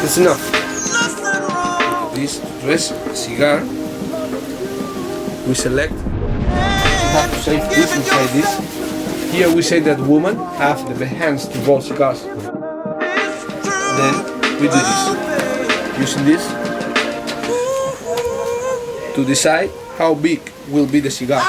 That's enough. This dress cigar. We select. You have to save this inside this. Here we say that women have the hands to roll cigars. Then we do this. Using this to decide how big will be the cigar.